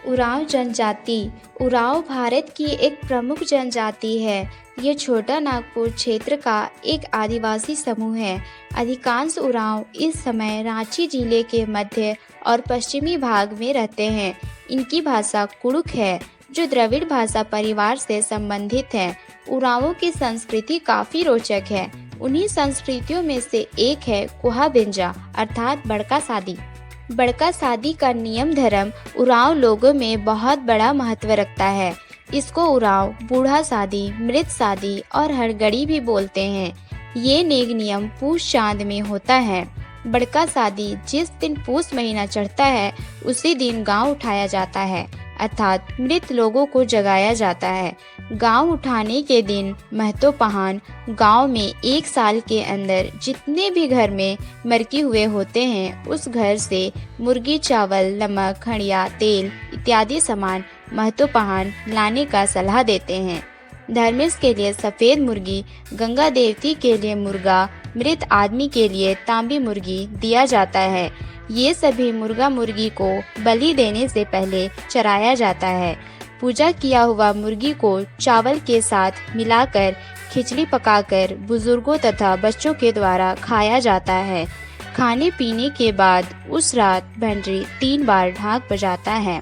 उरांव जनजाति। उरांव भारत की एक प्रमुख जनजाति है। ये छोटा नागपुर क्षेत्र का एक आदिवासी समूह है। अधिकांश उरांव इस समय रांची जिले के मध्य और पश्चिमी भाग में रहते हैं। इनकी भाषा कुड़ुक है, जो द्रविड़ भाषा परिवार से संबंधित है। उरांवों की संस्कृति काफ़ी रोचक है। उन्हीं संस्कृतियों में से एक है कुहा-बिंजा अर्थात बड़का शादी। बड़का शादी का नियम धर्म उरांव लोगों में बहुत बड़ा महत्व रखता है। इसको उरांव बूढ़ा शादी, मृत शादी और हड़गड़ी भी बोलते हैं। ये नेग नियम पूष चांद में होता है। बड़का शादी जिस दिन पूष महीना चढ़ता है उसी दिन गांव उठाया जाता है, अर्थात मृत लोगों को जगाया जाता है। गांव उठाने के दिन महतोपहान गांव में एक साल के अंदर जितने भी घर में मरके हुए होते हैं उस घर से मुर्गी, चावल, नमक, हंडिया, तेल इत्यादि सामान महतोपहान लाने का सलाह देते हैं। धर्मेश के लिए सफ़ेद मुर्गी, गंगा देवती के लिए मुर्गा, मृत आदमी के लिए तांबी मुर्गी दिया जाता है। ये सभी मुर्गा मुर्गी को बलि देने से पहले चराया जाता है। पूजा किया हुआ मुर्गी को चावल के साथ मिलाकर खिचड़ी पकाकर बुजुर्गों तथा बच्चों के द्वारा खाया जाता है। खाने पीने के बाद उस रात भंडरी 3 बार ढाक बजाता है।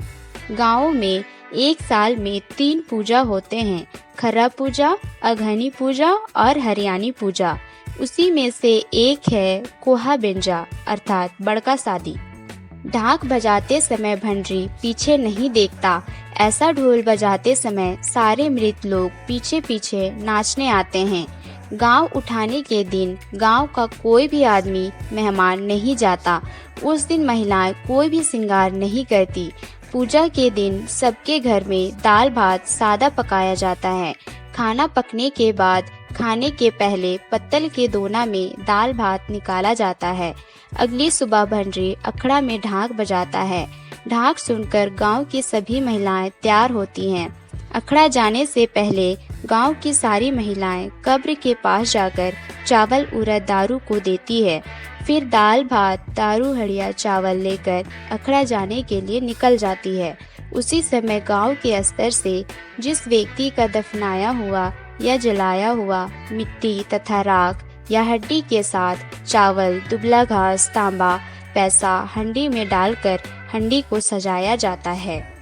गाँव में एक साल में 3 पूजा होते हैं, खर्रा पूजा, अघनी पूजा और हरियाणी पूजा। उसी में से एक है कुहा-बिंजा अर्थात बड़का शादी। ढाक बजाते समय भंडरी पीछे नहीं देखता। ऐसा ढोल बजाते समय सारे मृत लोग पीछे पीछे नाचने आते हैं। गांव उठाने के दिन गांव का कोई भी आदमी मेहमान नहीं जाता। उस दिन महिलाएं कोई भी श्रृंगार नहीं करती। पूजा के दिन सबके घर में दाल भात सादा पकाया जाता है। खाना पकने के बाद खाने के पहले पत्तल के दोना में दाल भात निकाला जाता है। अगली सुबह भंडरी अखड़ा में ढाक बजाता है। ढाक सुनकर गांव की सभी महिलाएं तैयार होती हैं। अखड़ा जाने से पहले गांव की सारी महिलाएं कब्र के पास जाकर चावल, उड़द, दारू को देती है। फिर दाल भात, दारू, हड़िया, चावल लेकर अखड़ा जाने के लिए निकल जाती है। उसी समय गांव के स्तर से जिस व्यक्ति का दफनाया हुआ या जलाया हुआ मिट्टी तथा राख या हड्डी के साथ चावल, दुबला घास, तांबा, पैसा हंडी में डालकर हंडी को सजाया जाता है।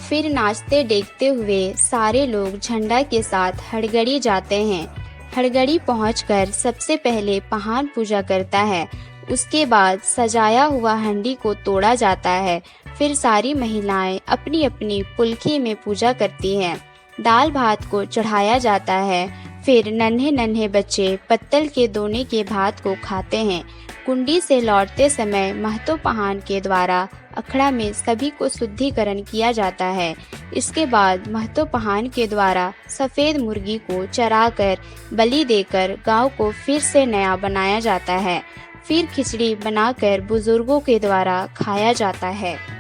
फिर नाचते देखते हुए सारे लोग झंडा के साथ हड़गड़ी जाते हैं। हड़गड़ी पहुंचकर सबसे पहले पहान पूजा करता है। उसके बाद सजाया हुआ हंडी को तोड़ा जाता है। फिर सारी महिलाएं अपनी अपनी पुलखी में पूजा करती हैं। दाल भात को चढ़ाया जाता है। फिर नन्हे नन्हे बच्चे पत्तल के दोने के भात को खाते हैं। कुंडी से लौटते समय महतोपहान के द्वारा अखड़ा में सभी को शुद्धिकरण किया जाता है। इसके बाद महतोपहान के द्वारा सफ़ेद मुर्गी को चराकर बलि देकर गांव को फिर से नया बनाया जाता है। फिर खिचड़ी बनाकर बुजुर्गों के द्वारा खाया जाता है।